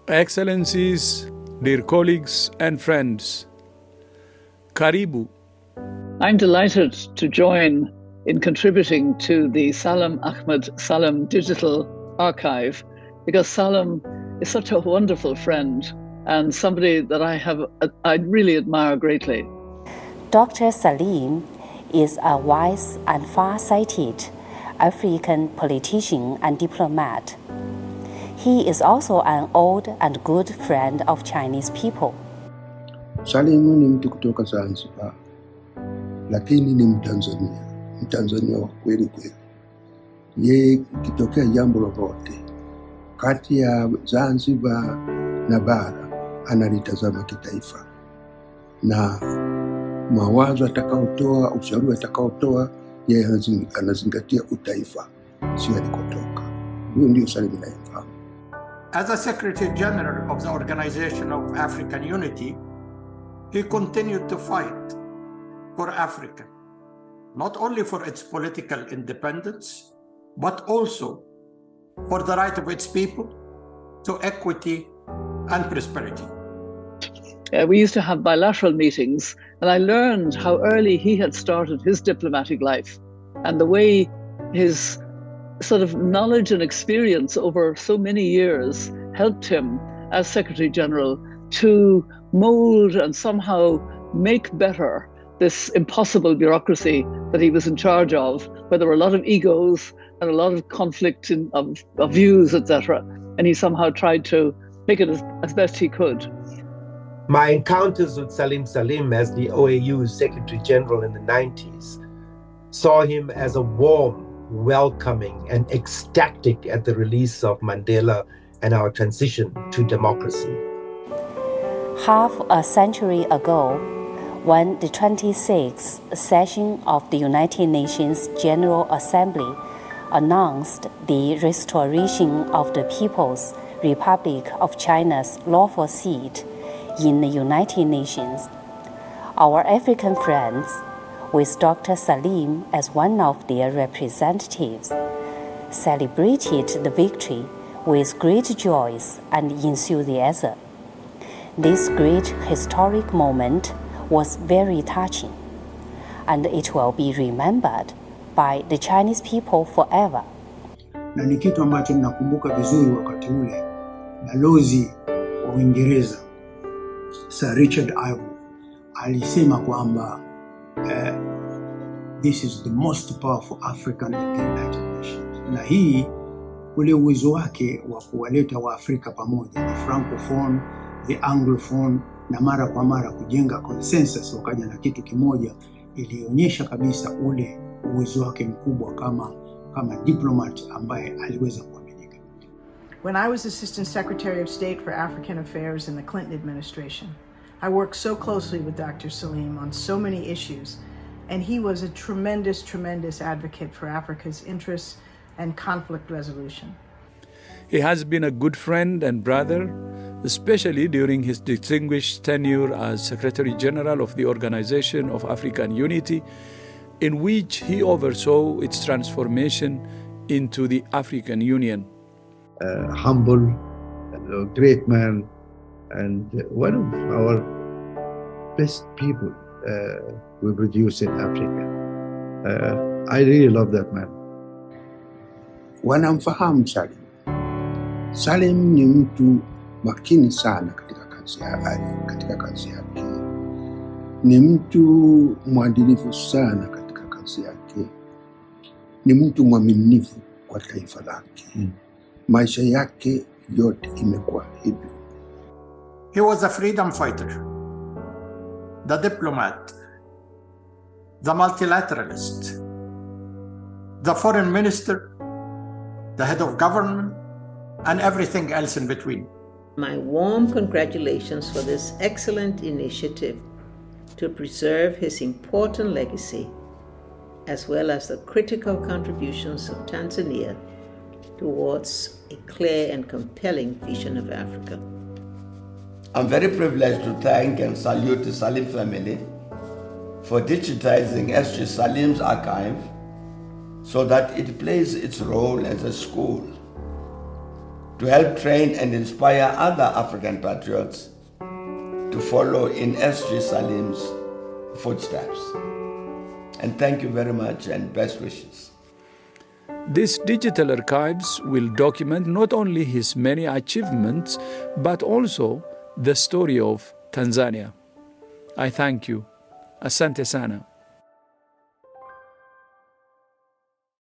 Excellencies, dear colleagues and friends, Karibu. I'm delighted to join in contributing to the Ahmed Salim Digital Archive because Salim is such a wonderful friend and somebody that I really admire greatly. Dr. Salim is a wise and far-sighted African politician and diplomat. He is also an old and good friend of Chinese people. Salim ni mtu kutoka Zanzibar, lakini ni Mtanzania wa kweli kweli. Yeye ikitokea jambo lolote kati ya Zanzibar na bara analitazama kitaifa, na mawazo atakaotoa, ushauri atakaotoa, yeye anazingatia utaifa, sio alikotoka. Huyo ndio Salim ninayemfahamu. As a Secretary General of the Organization of African Unity, he continued to fight for Africa, not only for its political independence, but also for the right of its people to equity and prosperity. We used to have bilateral meetings, and I learned how early he had started his diplomatic life and the way his sort of knowledge and experience over so many years helped him as Secretary General to mold and somehow make better this impossible bureaucracy that he was in charge of, where there were a lot of egos and a lot of conflict of views, etc. And he somehow tried to make it as best he could. My encounters with Salim as the OAU's Secretary General in the 90s saw him as a warm, welcoming, and ecstatic at the release of Mandela and our transition to democracy. Half a century ago, when the 26th session of the United Nations General Assembly announced the restoration of the People's Republic of China's lawful seat in the United Nations, our African friends, with Dr. Salim as one of their representatives, celebrated the victory with great joy and enthusiasm. This great historic moment was very touching, and it will be remembered by the Chinese people forever. Na ni kitu ambacho ninakumbuka vizuri wakati ule, balozi wa Uingereza Sir Richard Ivo alisema kwamba this is the most powerful African in the United Nations. Na hii ule uwezo wake wa kuwaleta wa Afrika pamoja, the francophone, the anglophone, na mara kwa mara kujenga consensus wakaja na kitu kimoja, ilionyesha kabisa ule uwezo wake mkubwa kama diplomat ambaye aliweza kuaminika. When I was Assistant Secretary of State for African Affairs in the Clinton administration, I worked so closely with Dr. Salim on so many issues, and he was a tremendous, tremendous advocate for Africa's interests and conflict resolution. He has been a good friend and brother, especially during his distinguished tenure as Secretary General of the Organization of African Unity, in which he oversaw its transformation into the African Union. Humble, great man, and one of our best people we produce in Africa. I really love that man. Wanamfahamu Salim. Salim ni mtu makini sana katika kazi yake. Ni mtu mwadilifu sana katika kazi yake. Ni mtu mwaminifu kwa taifa lake. Maisha yake yote imekuwa hivyo. He was a freedom fighter, the diplomat, the multilateralist, the foreign minister, the head of government, and everything else in between. My warm congratulations for this excellent initiative to preserve his important legacy, as well as the critical contributions of Tanzania towards a clear and compelling vision of Africa. I'm very privileged to thank and salute the Salim family for digitizing SG Salim's archive so that it plays its role as a school to help train and inspire other African patriots to follow in S.J. Salim's footsteps. And thank you very much and best wishes. These digital archives will document not only his many achievements, but also the story of Tanzania. I thank you. Asante sana.